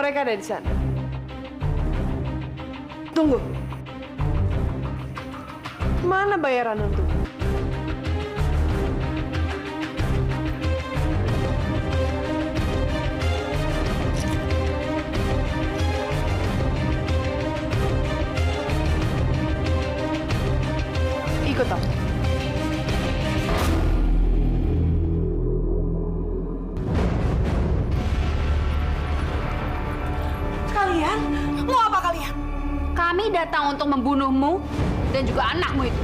Mereka ada di sana. Tunggu. Mana bayaran untuk? Ikut aku. Kalian? Mau apa kalian? Kami datang untuk membunuhmu dan juga anakmu itu.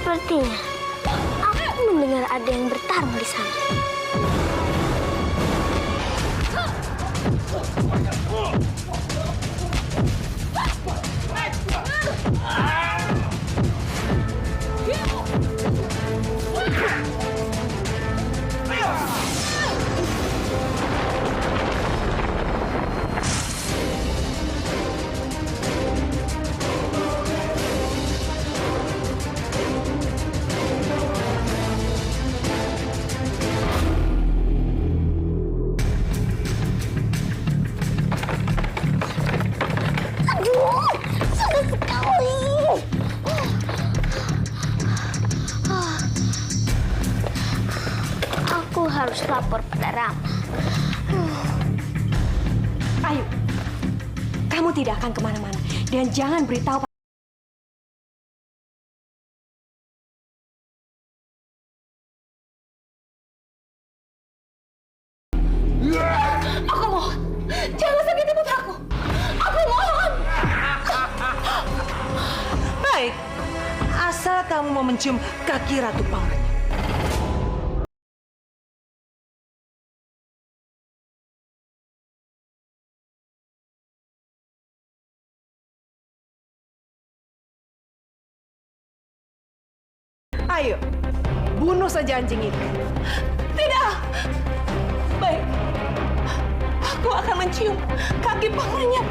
Sepertinya aku mendengar ada yang bertarung di sana. Aduh, sulit sekali. Aku harus lapor pada Rama. Ayo, kamu tidak akan kemana-mana. Dan jangan beritahu. Aku mohon, jangan sakiti putraku. Aku mohon. Baik, asal kamu mau mencium kaki Ratu Paulanya. Ayo, bunuh saja anjing itu. Tidak. Baik, aku akan mencium kaki pamannya.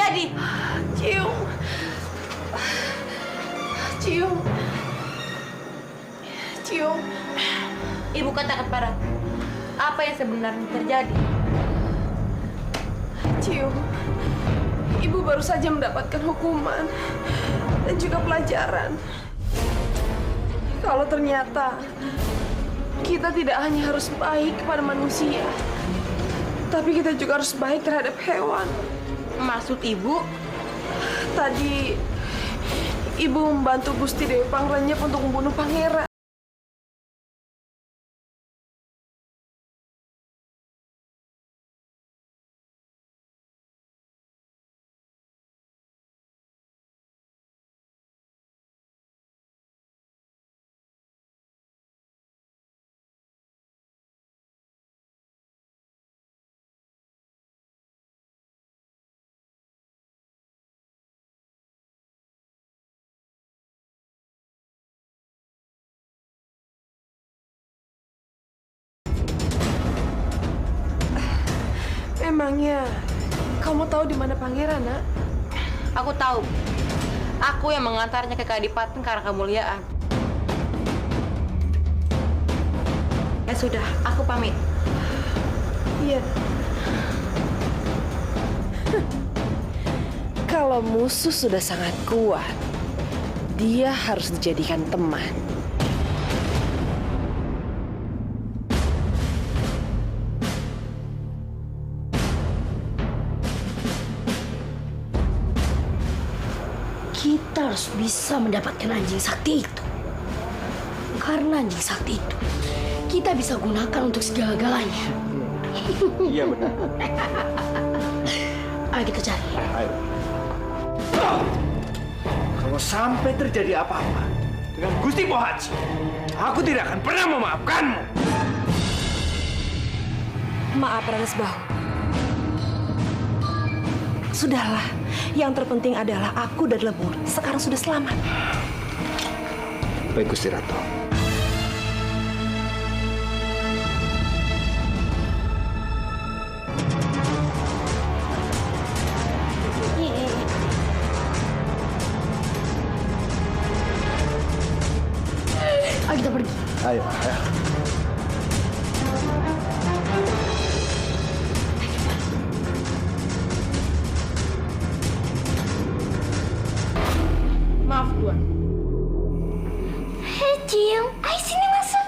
terjadi? Cium. Cium. Cium. Ibu katakan padaku, apa yang sebenarnya terjadi? Cium. Ibu baru saja mendapatkan hukuman dan juga pelajaran. Kalau ternyata kita tidak hanya harus baik kepada manusia, tapi kita juga harus baik terhadap hewan. Maksud ibu? Tadi ibu membantu Gusti Dewi Pangrenyep untuk membunuh pangeran. Emangnya kamu tahu di mana pangeran, Nak? Aku tahu. Aku yang mengantarnya ke Kadipaten karena kemuliaan. Ya sudah, aku pamit. Iya. Kalau musuh sudah sangat kuat, dia harus dijadikan teman. Kita harus bisa mendapatkan anjing sakti itu. Karena anjing sakti itu kita bisa gunakan untuk segala-galanya. Iya benar. Ayo kita cari. Ayo. Kalau sampai terjadi apa-apa dengan Gusti Pohaci, aku tidak akan pernah memaafkanmu. Maaf, Ranes Bahu. Sudahlah, yang terpenting adalah aku dan Lemur sekarang sudah selamat. Baik, Gusti Ratu. Ayo kita pergi. Ayo, ayo. Maaf, Tuan. Hei, Cium. Ayo sini masuk.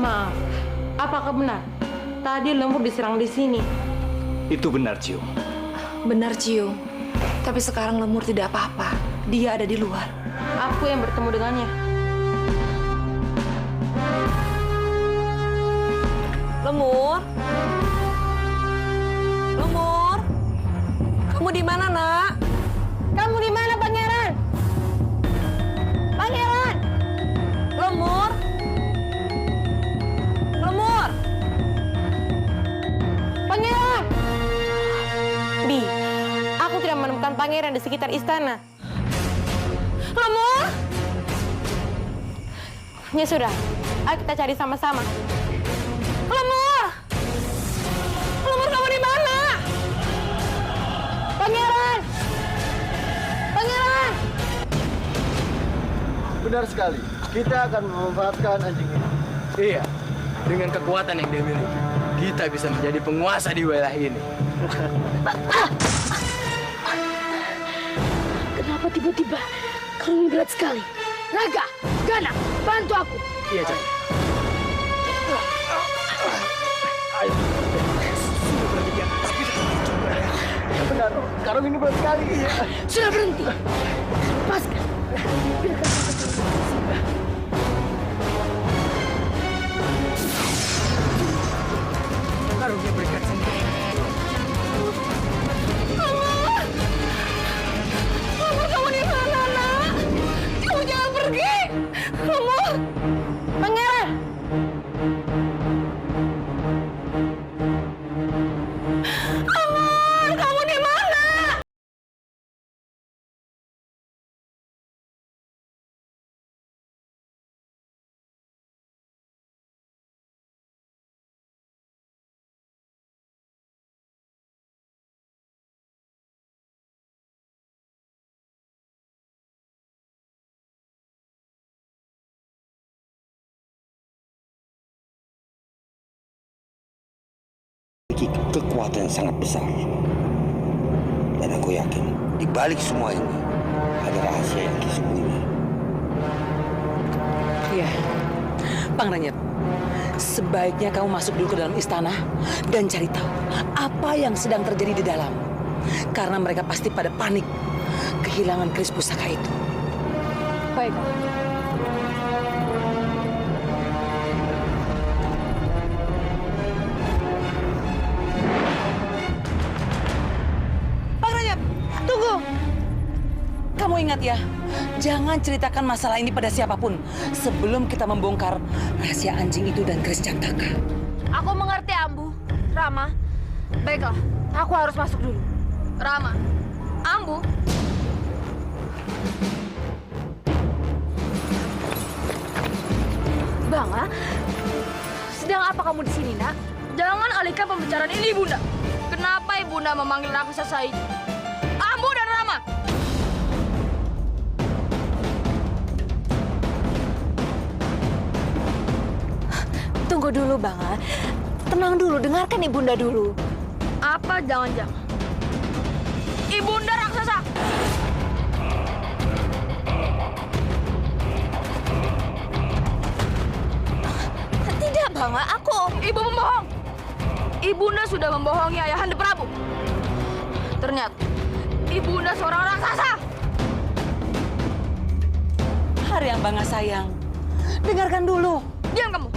Maaf. Apakah benar? Tadi Lemur diserang di sini. Itu benar, Cium. Benar, Cio. Tapi sekarang Lemur tidak apa-apa. Dia ada di luar. Aku yang bertemu dengannya. Lemur? Lemur? Kamu di mana, Nak? Kamu di mana, Pangeran? Pangeran! Lemur? Lemur? Pangeran! Bi, aku tidak menemukan pangeran di sekitar istana. Lemur? Ya sudah, ayo kita cari sama-sama. Lemur? Lemur, kamu di mana? Pangeran! Pangeran! Benar sekali. Kita akan memanfaatkan anjing ini. Iya, dengan kekuatan yang dia miliki, kita bisa menjadi penguasa di wilayah ini. Kenapa tiba-tiba kalung ini berat sekali? Naga, Gana, bantu aku. Iya, Cak. Ayo. Benar, karung ini berat sekali. Sudah berhenti. Lepaskan. Biarkan aku terus. Karungnya berikan sendiri. Lemur, kamu di mana, Nak? Kamu jangan pergi. Lemur? memiliki kekuatan yang sangat besar. Dan aku yakin di balik semua ini ada rahasia yang disembunyi. Iya, Pangeran, sebaiknya kamu masuk dulu ke dalam istana dan cari tahu apa yang sedang terjadi di dalam. Karena mereka pasti pada panik kehilangan keris pusaka itu. Baiklah. Pangeran, tunggu. Kamu ingat ya, jangan ceritakan masalah ini pada siapapun sebelum kita membongkar rahasia anjing itu dan keris Cantaka. Aku mengerti, Ambu. Rama, baiklah. Aku harus masuk dulu. Rama, Ambu. Bangla, sedang apa kamu di sini, Nak? Jangan alihkan pembicaraan ini, Bunda. Kenapa Ibunda memanggil raksasa itu? Ambu dan Rama. Tunggu dulu, Bangla. Tenang dulu, dengarkan Ibunda dulu. Apa jangan-jangan Ibunda raksasa? Tidak, Bangla. Ibu membohong. Ibunda sudah membohongi Ayahanda Prabu. Ternyata Ibunda seorang raksasa. Haryang Bangga sayang, dengarkan dulu. Diam kamu.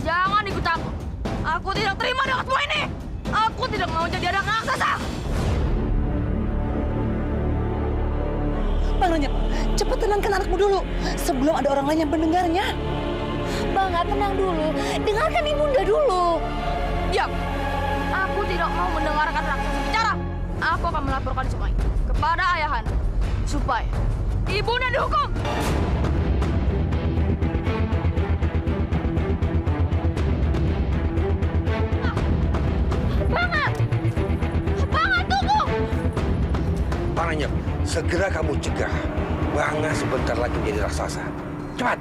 Jangan ikut aku. Aku tidak terima dengan semua ini. Aku tidak mau jadi anak raksasa. Pangeran, cepat tenangkan anakmu dulu sebelum ada orang lain yang mendengarnya. Bangla, tenang dulu. Dengarkan Ibunda dulu. Diam. Aku tidak mau mendengarkan raksasa bicara. Aku akan melaporkan semua ini kepada Ayahanda supaya Ibunda dihukum. Pangeran, segera kamu cegah Bangga sebentar lagi menjadi raksasa. Cepat!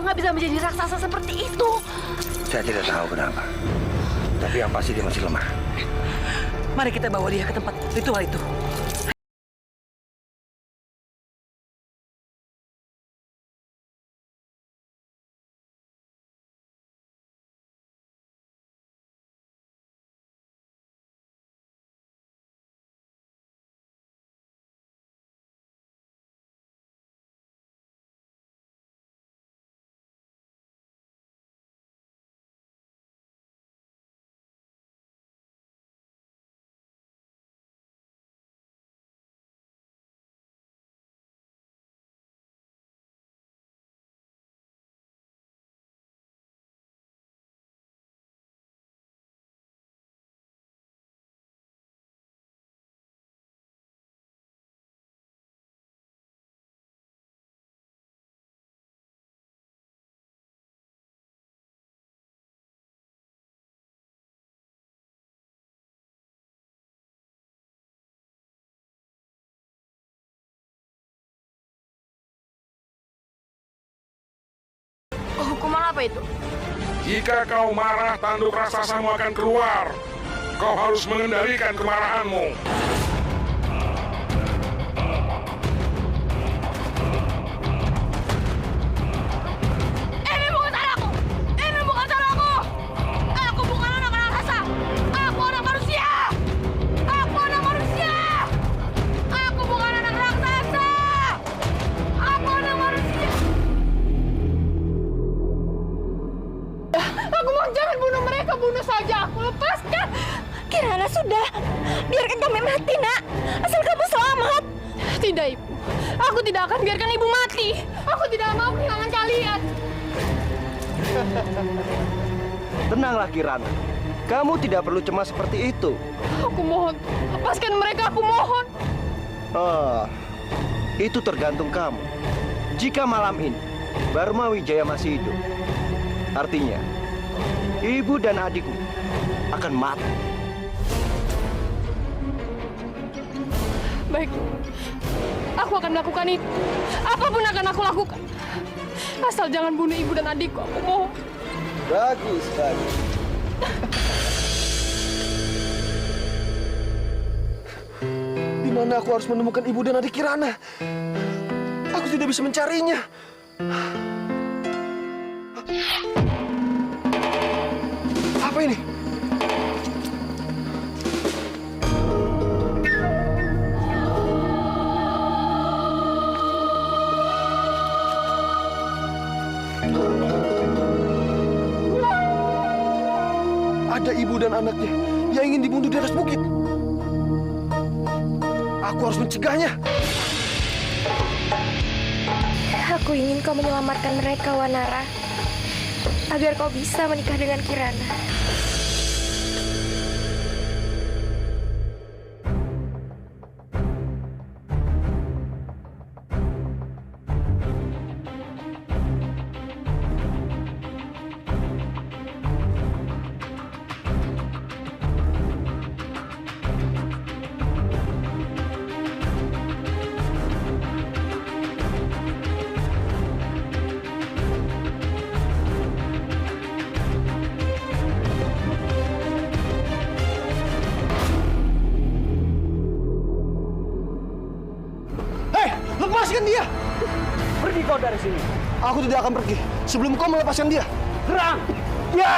nggak bisa menjadi raksasa seperti itu? Saya tidak tahu kenapa. Tapi yang pasti dia masih lemah. Mari kita bawa dia ke tempat ritual itu. Hukuman apa itu? Jika kau marah, tanduk raksasamu akan keluar. Kau harus mengendalikan kemarahanmu. Ini bukan salahku! Ini bukan salahku! Aku bukan anak raksasa! Aku anak manusia! Aku anak manusia! Aku bukan anak raksasa! Aku anak manusia! Aku mohon jangan bunuh mereka, bunuh saja aku, lepaskan! Kirana, sudah. Biarkan kami mati, nak. Asal kamu selamat. Tidak, Ibu. Aku tidak akan biarkan Ibu mati. Aku tidak mau kehilangan kalian. Tenanglah Kirana. Kamu tidak perlu cemas seperti itu. Aku mohon, lepaskan mereka, aku mohon. Itu tergantung kamu. Jika malam ini Barma Wijaya masih hidup, artinya ibu dan adikmu akan mati. Baik, aku akan melakukan itu. Apapun akan aku lakukan. Asal jangan bunuh ibu dan adikku, aku mohon. Bagus, bagus. Di mana aku harus menemukan ibu dan adik Kirana? Aku tidak bisa mencarinya. Apa ini? Ada ibu dan anaknya yang ingin dibunuh di atas bukit. Aku harus mencegahnya. Aku ingin kau menyelamatkan mereka, Wanara. Agar kau bisa menikah dengan Kirana. Lepaskan dia! Pergi kau dari sini. Aku tidak akan pergi sebelum kau melepaskan dia. Serang! Ya!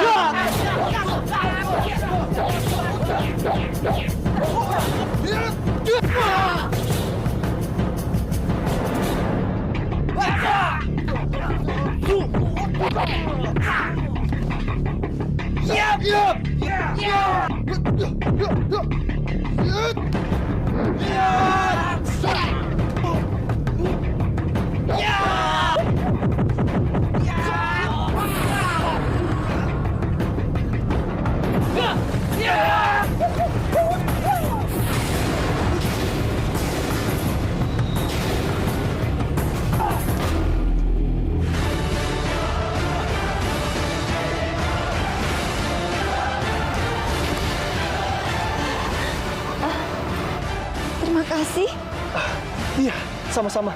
Terima kasih. Iya, sama-sama.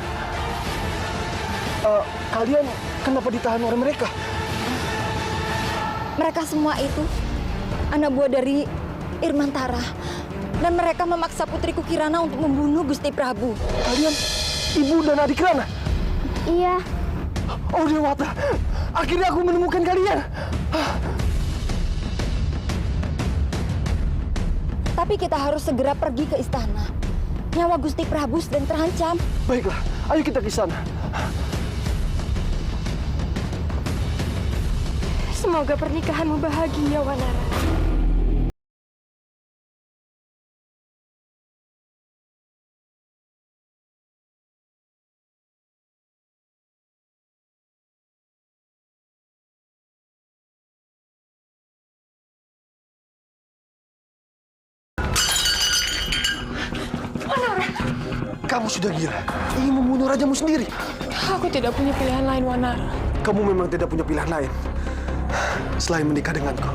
Kalian kenapa ditahan oleh mereka? Mereka semua itu anak buah dari Irmantara. Dan mereka memaksa putriku Kirana untuk membunuh Gusti Prabu. Kalian ibu dan adik Kirana? Iya. Oh Dewata, akhirnya aku menemukan kalian. Tapi kita harus segera pergi ke istana. Nyawa Gusti Prabu sedang terancam. Baiklah, ayo kita ke sana. Semoga pernikahanmu bahagia, Wanara. Kamu sudah gila, ingin membunuh rajamu sendiri. Aku tidak punya pilihan lain, Wanara. Kamu memang tidak punya pilihan lain selain menikah denganku.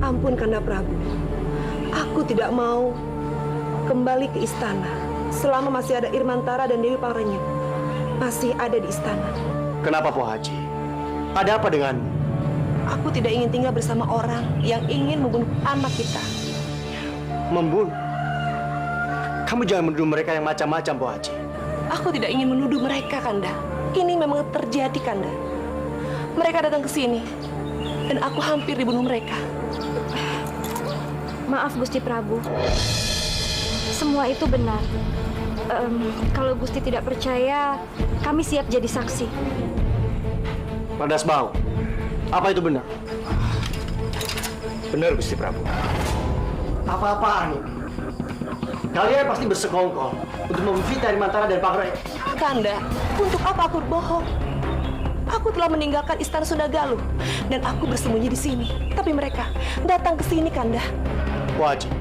Ampun Kanda Prabu, aku tidak mau kembali ke istana selama masih ada Irmantara dan Dewi Pangrenyep masih ada di istana. Kenapa Po Haji? Ada apa denganmu? Aku tidak ingin tinggal bersama orang yang ingin membunuh anak kita. Membunuh? Kamu jangan menuduh mereka yang macam-macam Po Haji. Aku tidak ingin menuduh mereka, Kanda. Ini memang terjadi, Kanda. Mereka datang ke sini dan aku hampir dibunuh mereka. Maaf Gusti Prabu. Semua itu benar. Kalau Gusti tidak percaya, kami siap jadi saksi. Padas Bau, apa itu benar? Benar Gusti Prabu. Apa-apaan ini? Kalian pasti bersekongkol untuk memfitnah Irmantara dan Pangrenyep. Kanda, untuk apa aku berbohong? Aku telah meninggalkan istana Sundagaluh dan aku bersembunyi di sini. Tapi mereka datang ke sini, Kanda. Wajib,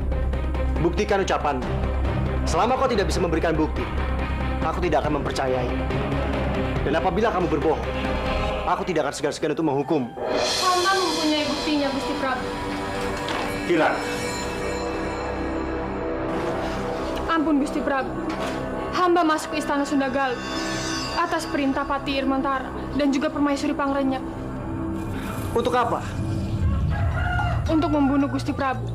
buktikan ucapanmu. Selama kau tidak bisa memberikan bukti, aku tidak akan mempercayai. Dan apabila kamu berbohong, aku tidak akan segan-segan untuk menghukum. Hamba mempunyai buktinya, Gusti Prabu. Hilang. Ampun Gusti Prabu. Hamba masuk ke istana Sundagaluh atas perintah Pati Irmantara dan juga Permaisuri Pangrenyep. Untuk apa? Untuk membunuh Gusti Prabu.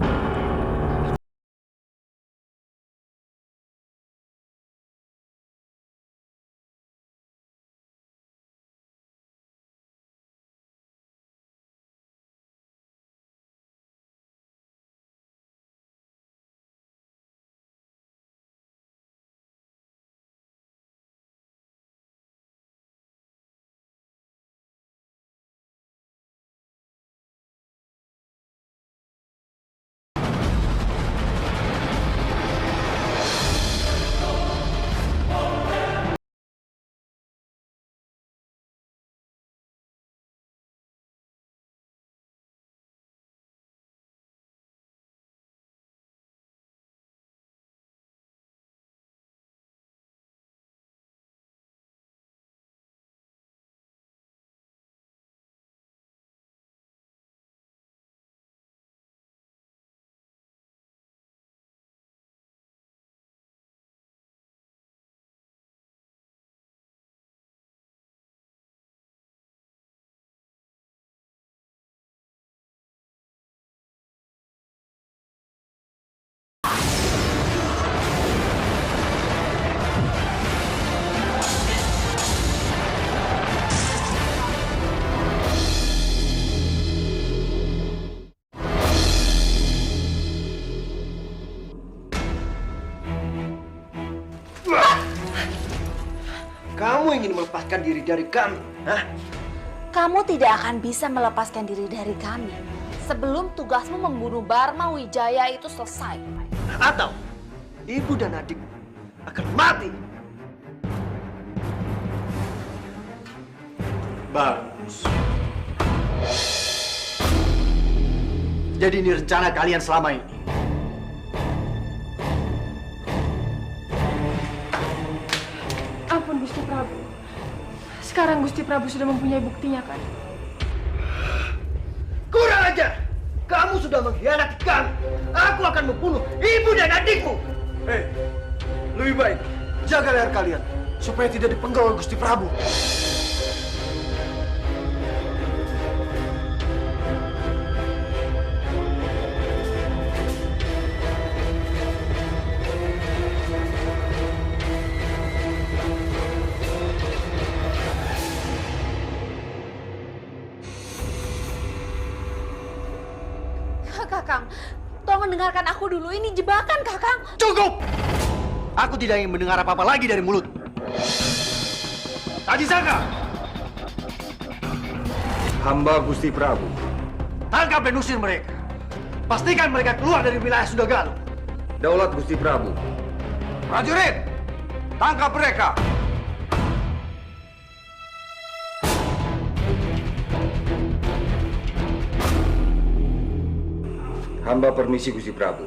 Kamu ingin melepaskan diri dari kami, hah? Kamu tidak akan bisa melepaskan diri dari kami sebelum tugasmu membunuh Barma Wijaya itu selesai. Atau ibu dan adik akan mati. Bagus. Jadi ini rencana kalian selama ini. Ampun Gusti Prabu. Sekarang Gusti Prabu sudah mempunyai buktinya kan? Kurang ajar! Kamu sudah mengkhianati kami. Aku akan membunuh ibu dan adikmu. Hei, lebih baik jaga leher kalian supaya tidak dipenggal oleh Gusti Prabu. Kakang, tolong dengarkan aku dulu. Ini jebakan, Kakang. Cukup! Aku tidak ingin mendengar apa-apa lagi dari mulut. Taji Saka! Hamba Gusti Prabu. Tangkap dan usir mereka. Pastikan mereka keluar dari wilayah Sundagaluh. Daulat Gusti Prabu. Prajurit, tangkap mereka. Hamba permisi Gusti Prabu.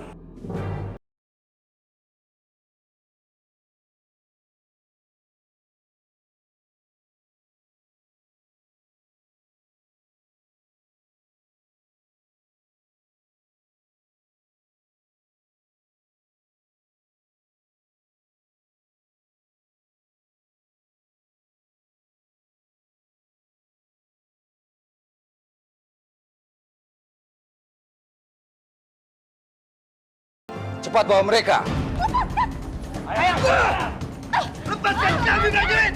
Cepat bawa mereka. Ayo! Lepaskan kami, prajurit!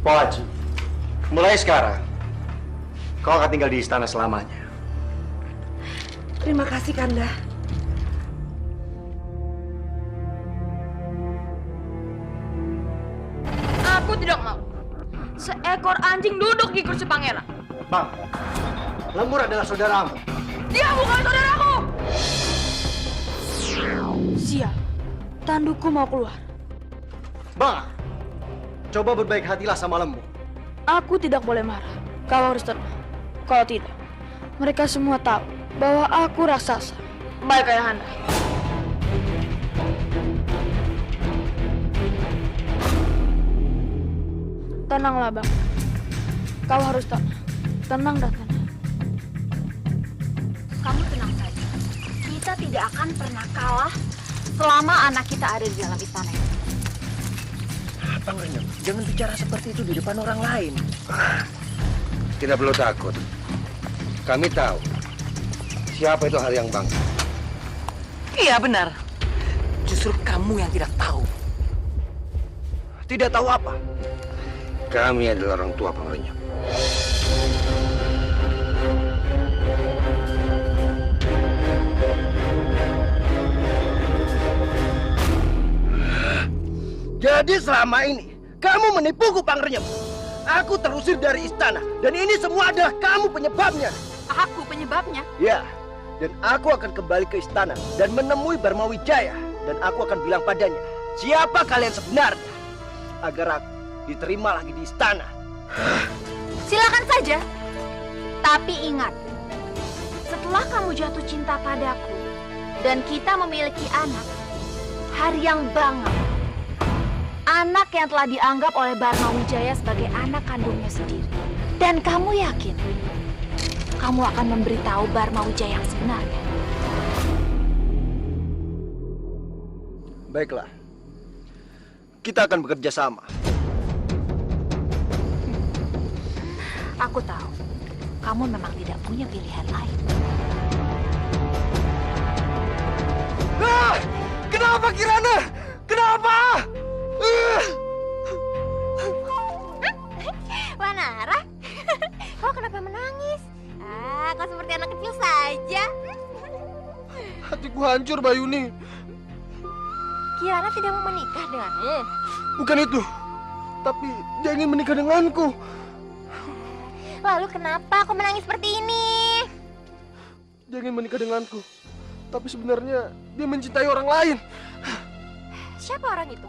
Pak Haji, mulai sekarang kau akan tinggal di istana selamanya. Terima kasih, Kanda. Aku tidak mau. Seekor anjing duduk di kursi pangeran. Bang, Lemur adalah saudaramu. Dia bukan saudaraku. Sial, tandukku mau keluar. Bang, coba berbaik hatilah sama Lemur. Aku tidak boleh marah. Kau harus tenang. Kalau tidak, mereka semua tahu bahwa aku raksasa. Baik, Ayahanda. Tenanglah, Bang. Kau harus tenang. Tenang dan tenang. Kamu tenang saja. Kita tidak akan pernah kalah selama anak kita ada di dalam istana ini. Pangeran, jangan bicara seperti itu di depan orang lain. Tidak perlu takut. Kami tahu siapa itu Haryang Bangsa. Iya benar. Justru kamu yang tidak tahu. Tidak tahu apa? Kami adalah orang tua Pangeran. Jadi selama ini kamu menipuku, Pangrenyep. Aku terusir dari istana dan ini semua adalah kamu penyebabnya. Aku penyebabnya? Ya, dan aku akan kembali ke istana dan menemui Barma Wijaya dan aku akan bilang padanya siapa kalian sebenarnya agar aku diterima lagi di istana. Silakan saja. Tapi ingat, setelah kamu jatuh cinta padaku dan kita memiliki anak, hari yang banget. Anak yang telah dianggap oleh Barma Wijaya sebagai anak kandungnya sendiri. Dan kamu yakin kamu akan memberitahu Barma Wijaya yang sebenarnya? Baiklah, kita akan bekerja sama. Aku tahu, kamu memang tidak punya pilihan lain. Kenapa Kirana? Kenapa? Wanara, kau kenapa menangis? Kau seperti anak kecil saja. Hatiku hancur, Bayuni. Kirana tidak mau menikah denganmu. Bukan itu. Tapi dia ingin menikah denganku. Lalu kenapa aku menangis seperti ini? Dia ingin menikah denganku. Tapi sebenarnya dia mencintai orang lain. Siapa orang itu?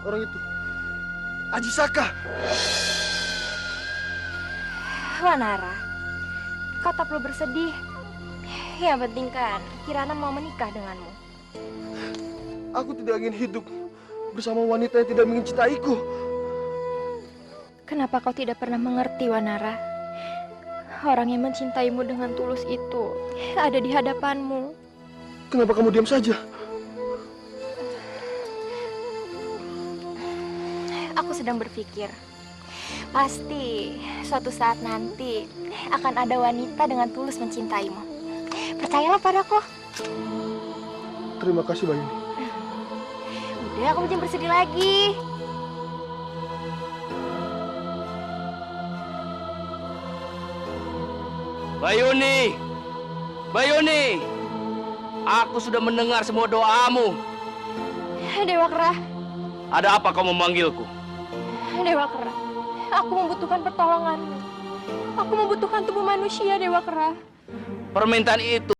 Orang itu Aji Saka. Wanara, kau tak perlu bersedih. Yang penting kan Kirana mau menikah denganmu. Aku tidak ingin hidup bersama wanita yang tidak mencintaiku. Kenapa kau tidak pernah mengerti, Wanara? Orang yang mencintaimu dengan tulus itu ada di hadapanmu. Kenapa kamu diam saja? Aku sedang berpikir, pasti suatu saat nanti akan ada wanita dengan tulus mencintaimu. Percayalah padaku. Terima kasih, Bayuni. Udah, aku jangan bersedih lagi. Bayuni! Bayuni! Aku sudah mendengar semua doamu. Dewa Kera, Ada apa kau memanggilku? Dewa Kera, aku membutuhkan pertolonganmu. Aku membutuhkan tubuh manusia, Dewa Kera. Permintaan itu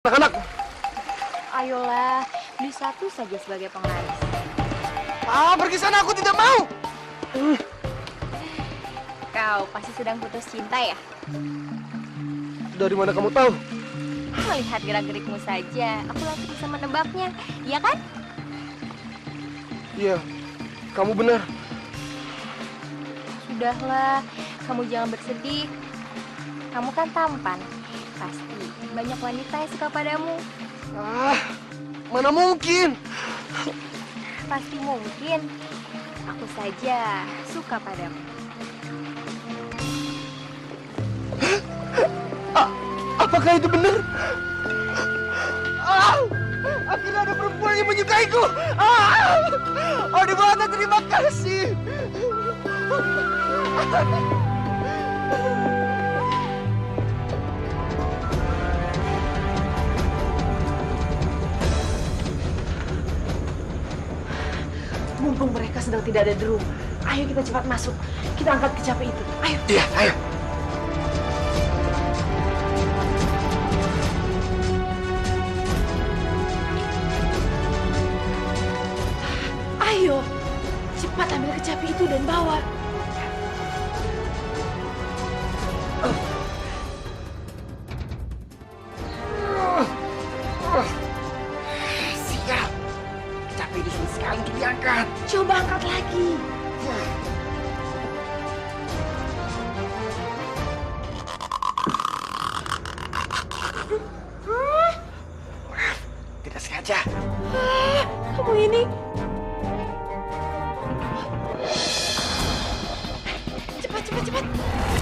Anak-anakku. Ayolah, beli satu saja sebagai penglaris. Pergi sana, aku tidak mau. Kau pasti sedang putus cinta ya? Dari mana kamu tahu? Melihat gerak-gerikmu saja, aku langsung bisa menebaknya. Iya kan? Iya, kamu benar. Sudahlah, kamu jangan bersedih. Kamu kan tampan. Pasti banyak wanita yang suka padamu. Mana mungkin? Pasti mungkin. Aku saja suka padamu. Apakah itu benar? Akhirnya ada perempuan yang menyukaiku. Adibata, terima kasih. Mumpung mereka sedang tidak ada di rumah, ayo kita cepat masuk. Kita angkat kecapi itu. Ayo. Iya, ayo. Ayo, cepat ambil kecapi itu dan bawa. Siap. Kecapi itu sulit sekali untuk diangkat. Coba angkat lagi. Tidak sengaja. Kamu ini. Cepat, cepat, cepat.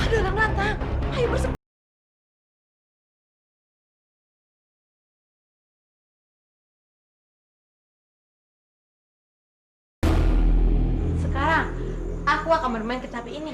Ada orang datang. Ayo bersama. Sekarang, aku akan bermain kecapi ini.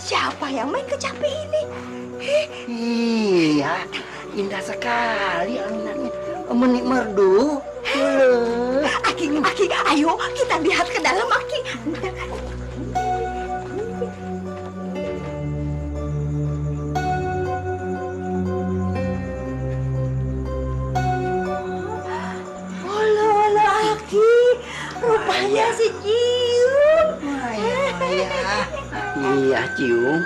Siapa yang main kecapi ini? Iya, indah sekali alunannya. Menik merdu. Aki, ayo kita lihat ke dalam, Aki. Olah, Aki. Rupanya si Cium. Iya, Cium.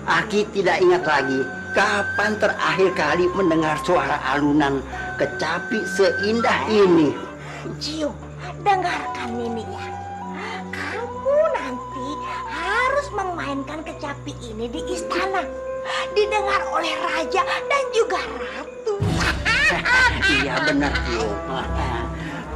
Aki tidak ingat lagi kapan terakhir kali mendengar suara alunan kecapi seindah ini. Cium, dengarkan ini ya. Kamu nanti harus memainkan kecapi ini di istana. Didengar oleh raja dan juga ratu. Iya benar, Cium.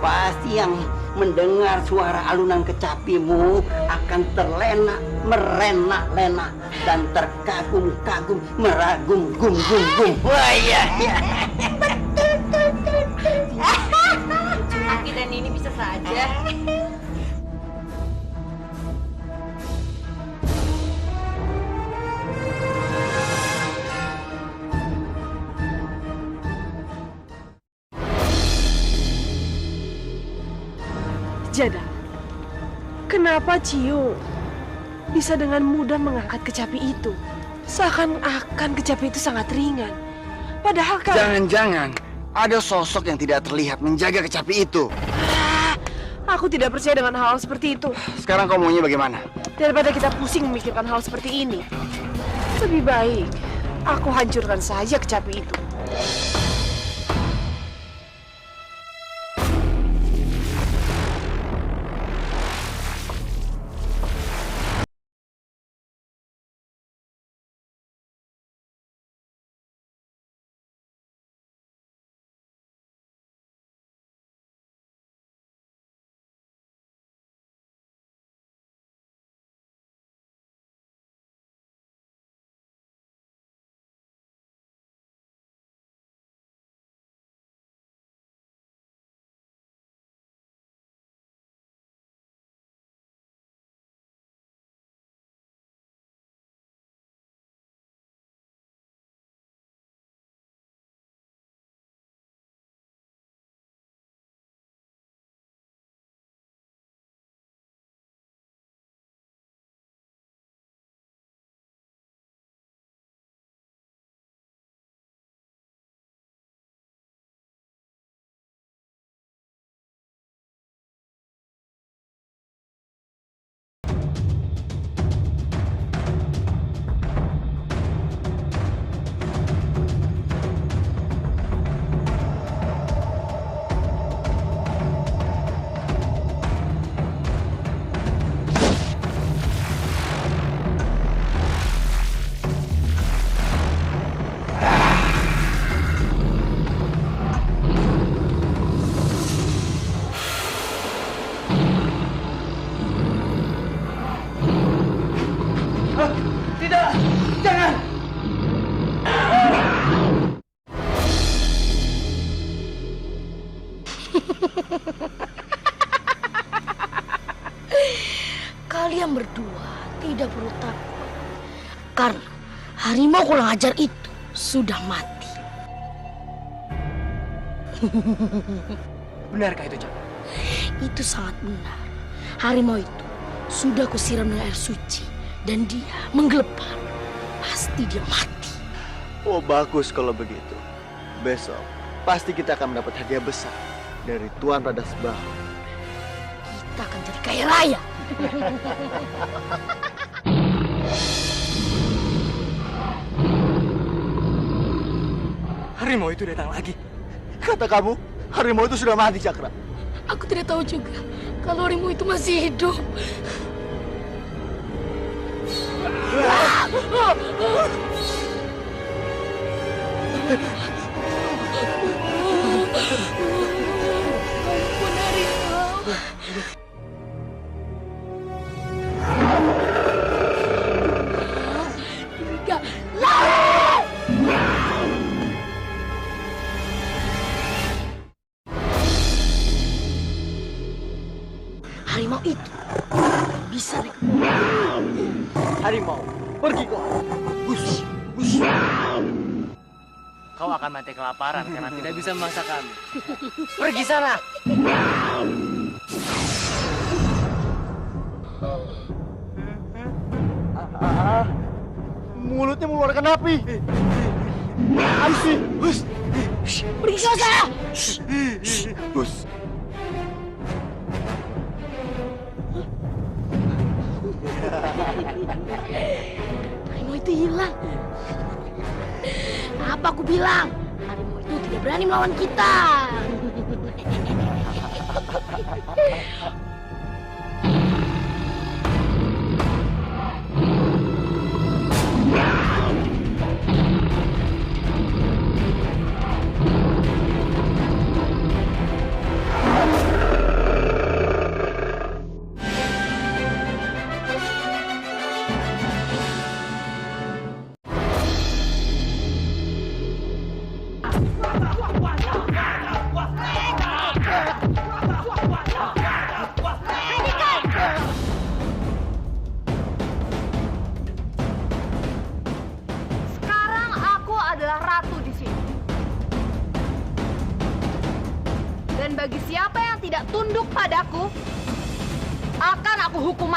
Pasti yang mendengar suara alunan kecapimu akan terlena, merena-lena, dan terkagum-kagum, meragum-gum-gum-gum. Wah, iya, iya. Aki dan ini bisa saja. Jada, kenapa Ciu bisa dengan mudah mengangkat kecapi itu? Seakan-akan kecapi itu sangat ringan. Padahal kan... Jangan-jangan ada sosok yang tidak terlihat menjaga kecapi itu. Aku tidak percaya dengan hal seperti itu. Sekarang kau maunya bagaimana? Daripada kita pusing memikirkan hal seperti ini, lebih baik aku hancurkan saja kecapi itu. Kalian berdua tidak perlu takut. Karena harimau kurang ajar itu sudah mati. Benarkah itu, Cak? Itu sangat benar. Harimau itu sudah kusiram dengan air suci dan dia menggelepar. Pasti dia mati. Oh, bagus kalau begitu. Besok pasti kita akan mendapat hadiah besar dari Tuan Rada Sebahu. Kita akan jadi kaya raya. Harimau itu datang lagi. Kata kamu, harimau itu sudah mati, Cakra. Aku tidak tahu juga kalau harimau itu masih hidup. Ampun harimau. Tiga, lari! Harimau itu bisa Harimau, pergi kau. Bus, bus. Kau akan mati kelaparan karena tidak bisa memaksa kami. Pergi sana. Mulutnya mengeluarkan api. Aisi, bus. pergi ke sana. Bus. Harimau itu hilang. Apa aku bilang? Harimau itu tidak berani melawan kita. Sekarang aku adalah ratu di sini. Dan bagi siapa yang tidak tunduk padaku, akan aku hukum.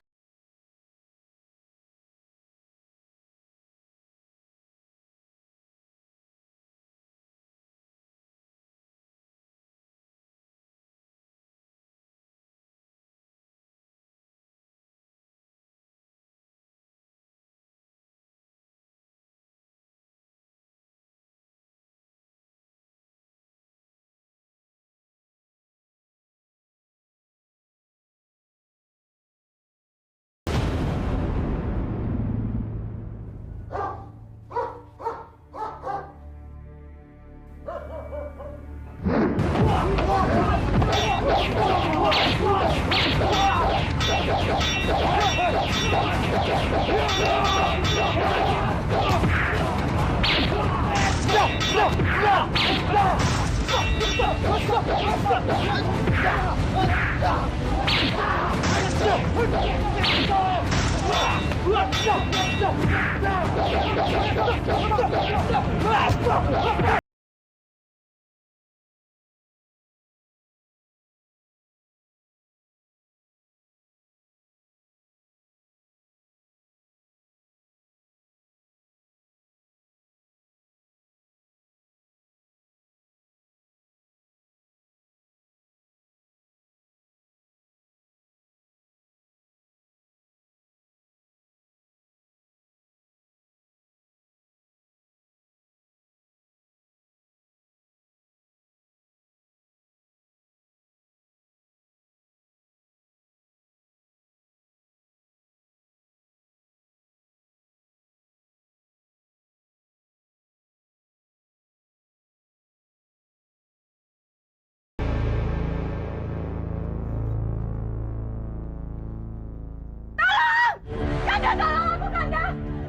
Kanda, tolong aku, Kanda!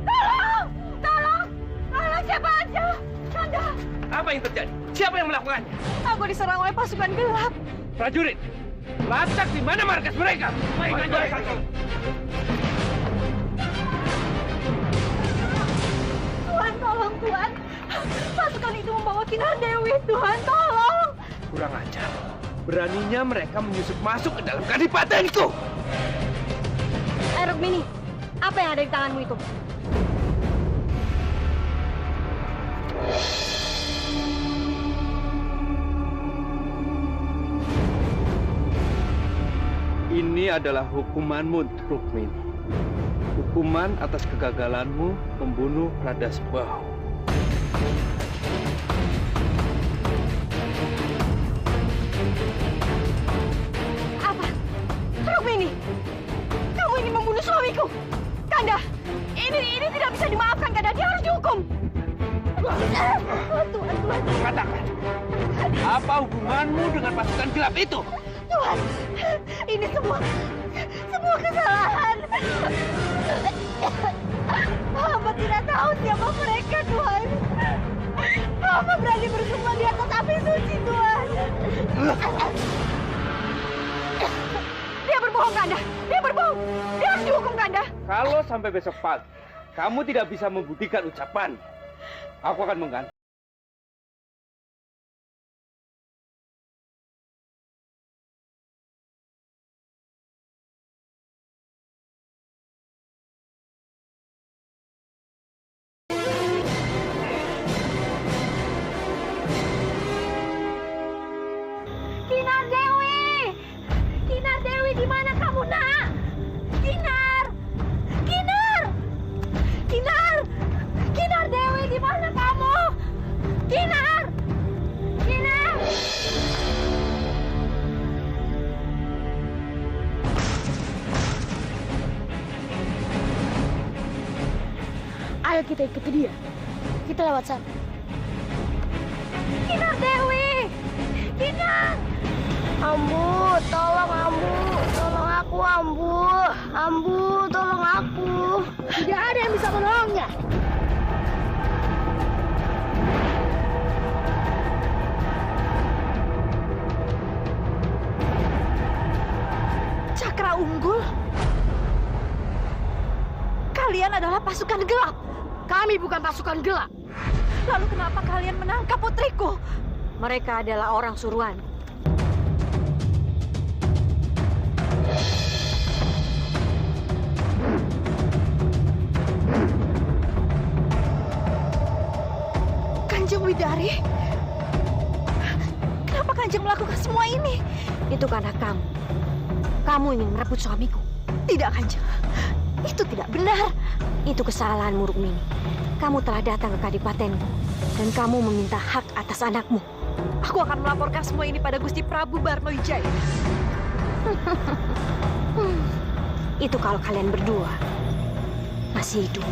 Tolong! Tolong! Tolong siapa aja! Kanda! Apa yang terjadi? Siapa yang melakukannya? Aku diserang oleh pasukan gelap. Prajurit, lacak di mana markas mereka? Baik, Kanjeng. Tuhan, tolong Tuhan. Pasukan itu membawa Kinar Dewi. Tuhan, tolong. Kurang ajar. Beraninya mereka menyusup masuk ke dalam kadipatenku. Rukmini, apa yang ada di tanganmu itu? Ini adalah hukumanmu, Rukmini. Hukuman atas kegagalanmu membunuh Rada Sebahu. Apa? Rukmini, kamu ingin membunuh suamiku? Kanda, ini tidak bisa dimaafkan, Kanda. Dia harus dihukum. Tuhan. Katakan, apa hubunganmu dengan pasukan gelap itu? Tuhan, ini semua kesalahan. Hamba tidak tahu siapa mereka, Tuhan. Hamba berani bersumpah di atas api suci, Tuhan. Dia berbohong, Kanda. Dia berbohong. Dia harus dihukum, Kanda. Kalau sampai besok pagi, kamu tidak bisa membuktikan ucapan, aku akan mengganti. Kinar Dewi! Kinar Dewi, di mana kamu, Nak? Kinar! Kinar! Kinar! Kinar Dewi, di mana kamu? Kinar! Kinar! Ayo kita ikuti dia. Kita lewat sana. Kinar Dewi! Kinar! Ambu, tolong Ambu. Tolong aku, Ambu. Ambu, tolong aku. Tidak ada yang bisa menolongnya. Cakra Unggul? Kalian adalah pasukan gelap. Kami bukan pasukan gelap. Lalu kenapa kalian menangkap putriku? Mereka adalah orang suruhan. Kanjeng Widari? Kenapa Kanjeng melakukan semua ini? Itu karena kamu. Kamu ingin merebut suamiku. Tidak, Kanjeng. Itu tidak benar. Itu kesalahanmu, Rukmini. Kamu telah datang ke kadipatenku dan kamu meminta hak atas anakmu. Aku akan melaporkan semua ini pada Gusti Prabu Barno Wijaya. Itu kalau kalian berdua masih hidup.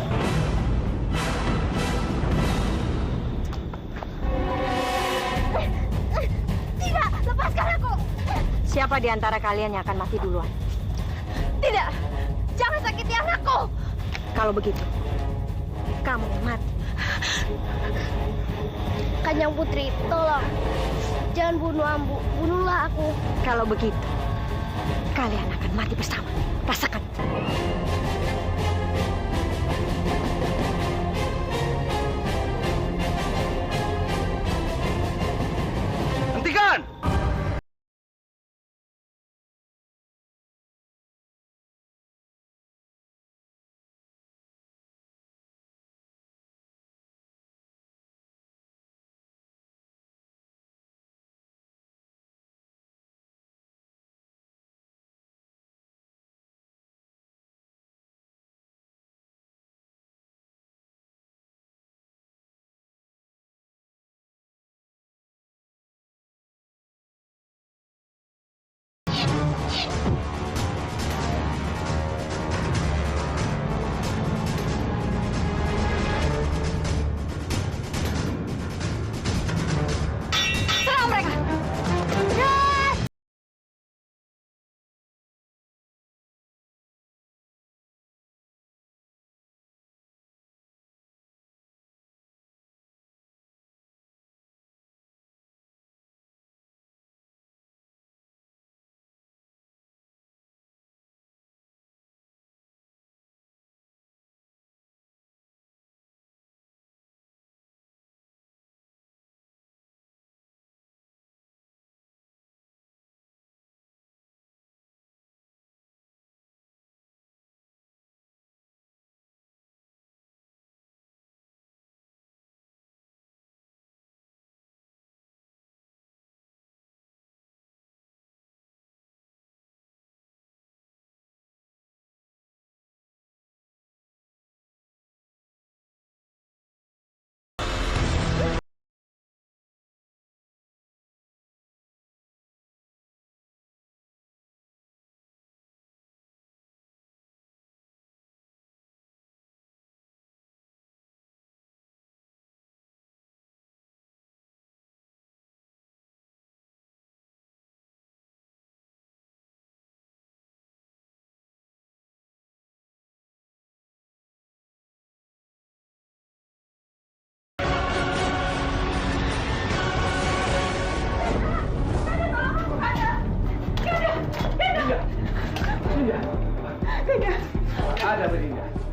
Tidak, lepaskan aku. Siapa di antara kalian yang akan mati duluan? Tidak, jangan sakiti anakku. Kalau begitu, kamu yang mati. Kanjeng Putri, tolong. Jangan bunuh Ambu, bunuhlah aku. Kalau begitu, kalian akan mati bersama. Rasakan.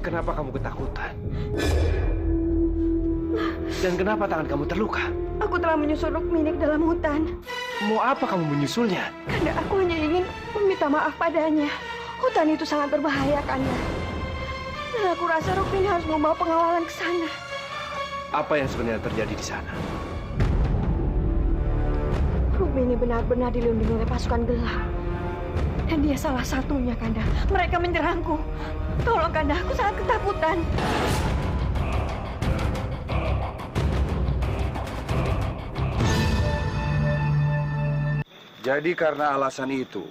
Kenapa kamu ketakutan? Dan kenapa tangan kamu terluka? Aku telah menyusul Rukmini ke dalam hutan. Mau apa kamu menyusulnya? Kanda, aku hanya ingin meminta maaf padanya. Hutan itu sangat berbahaya, Kanda. Dan aku rasa Rukmini harus membawa pengawalan ke sana. Apa yang sebenarnya terjadi di sana? Rukmini benar-benar dilindungi oleh pasukan gelap. Dan dia salah satunya, Kanda. Mereka menyerangku. Tolong, Kanda, aku sangat ketakutan. Jadi karena alasan itu,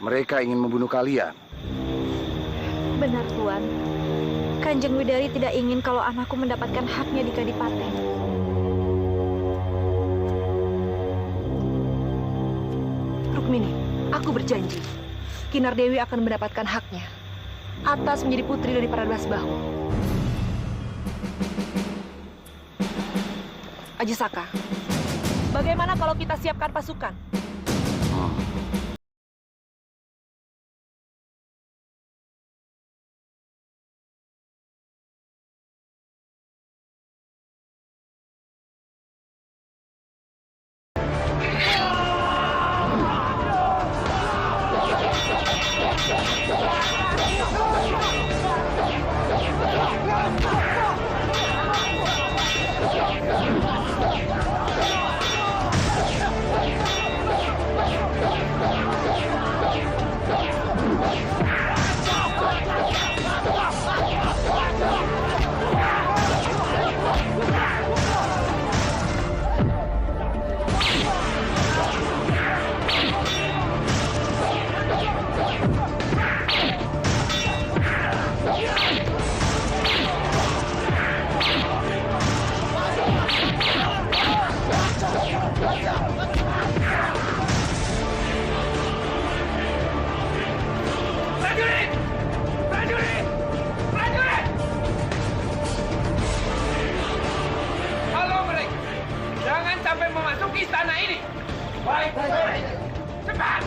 mereka ingin membunuh kalian. Benar, Tuan. Kanjeng Widari tidak ingin kalau anakku mendapatkan haknya di Kadipaten. Rukmini, aku berjanji. Kinar Dewi akan mendapatkan haknya atas menjadi putri dari para Dasbahu. Ajisaka, bagaimana kalau kita siapkan pasukan? Istana ini. Baik, cepat.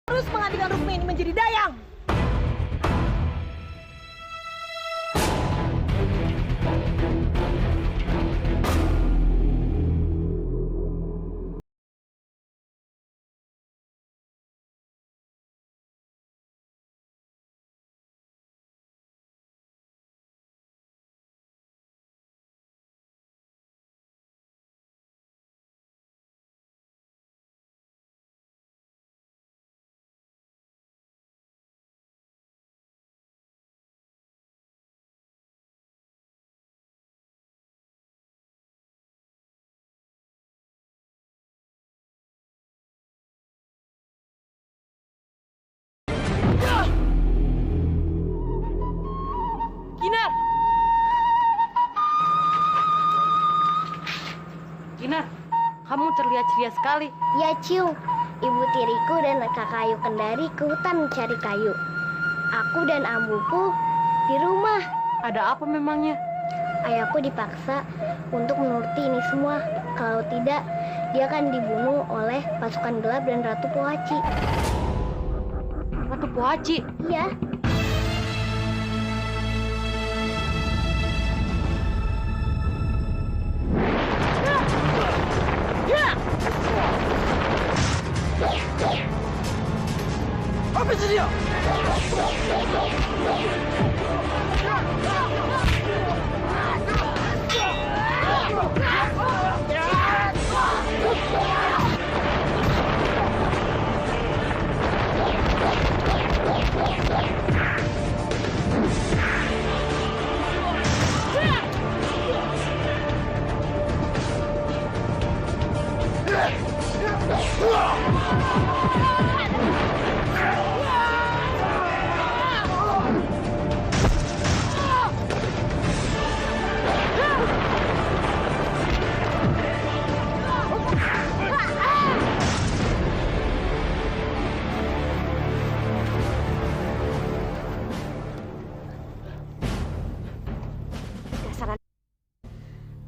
Harus mengambilkan Rukmini menjadi dayang. Kinar! Kinar, kamu terlihat ceria sekali. Ya, Ciu. Ibu tiriku dan kakak Ayu Kendari ke hutan mencari kayu. Aku dan ambuku di rumah. Ada apa memangnya? Ayahku dipaksa untuk menuruti ini semua. Kalau tidak, dia akan dibunuh oleh pasukan gelap dan Ratu Pohaci. Ratu Pohaci? Iya. Apa sih dia?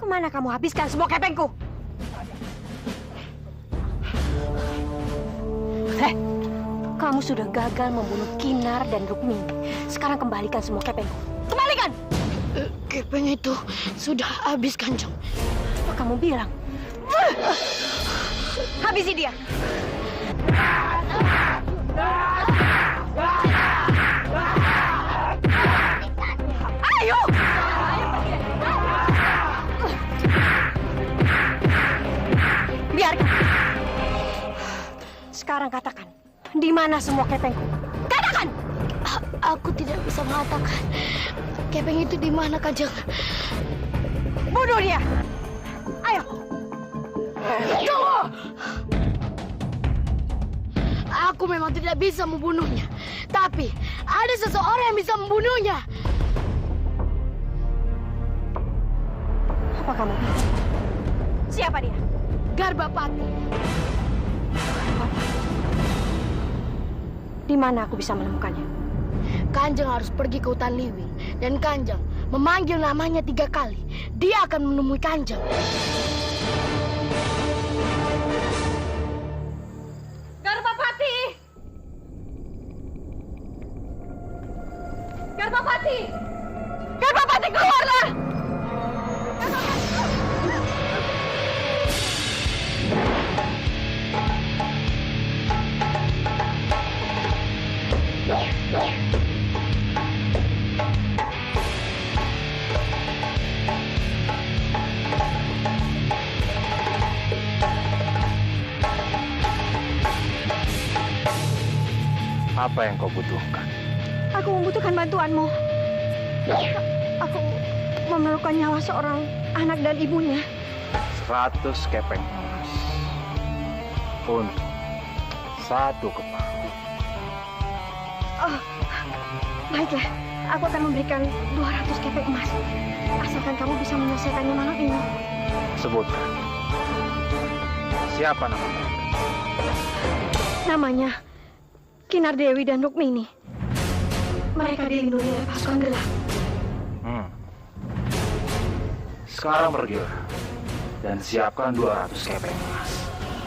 Kemana kamu habiskan semua kepengku? Kamu sudah gagal membunuh Kinar dan Rukmini. Sekarang kembalikan semua kepengku. Kembalikan! Kepeng itu sudah habis, Kanjeng. Apa kamu bilang? Habisi dia! Ayo! Biarkan. Sekarang katakan, di mana semua kepengku? Katakan! Aku tidak bisa mengatakan. Kepeng itu di mana, Kanjeng? Bunuh dia! Ayo! Tunggu! Aku memang tidak bisa membunuhnya. Tapi ada seseorang yang bisa membunuhnya. Apa kamu bilang? Siapa dia? Garbapati. Di mana aku bisa menemukannya? Kanjeng harus pergi ke hutan Liwi. Dan Kanjeng memanggil namanya 3 kali. Dia akan menemui Kanjeng. Garbapati! Garbapati! Garbapati, keluarlah! Apa yang kau butuhkan? Aku membutuhkan bantuanmu. Aku memerlukan nyawa seorang anak dan ibunya. 100 kepeng emas untuk 1 kepala. Oh, baiklah. Aku akan memberikan 200 kepeng emas. Asalkan kamu bisa menyelesaikannya malam ini. Sebutkan. Siapa nama mereka? Namanya Kinar Dewi dan Rukmini. Mereka dilindungi oleh pasukan gelap. Sekarang pergilah dan siapkan 200 kepeng emas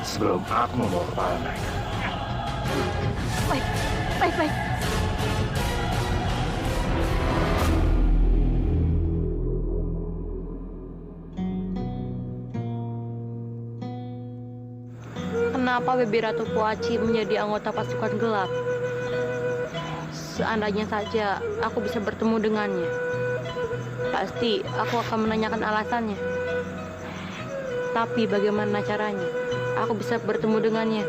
sebelum aku membawa kepala mereka. Baik, baik, baik. Kenapa Bibi Ratu Poaci menjadi anggota pasukan gelap? Seandainya saja aku bisa bertemu dengannya, pasti aku akan menanyakan alasannya. Tapi bagaimana caranya aku bisa bertemu dengannya?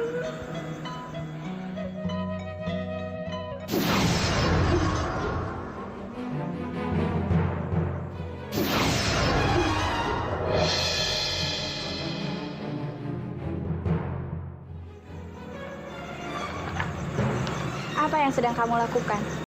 Apa yang sedang kamu lakukan?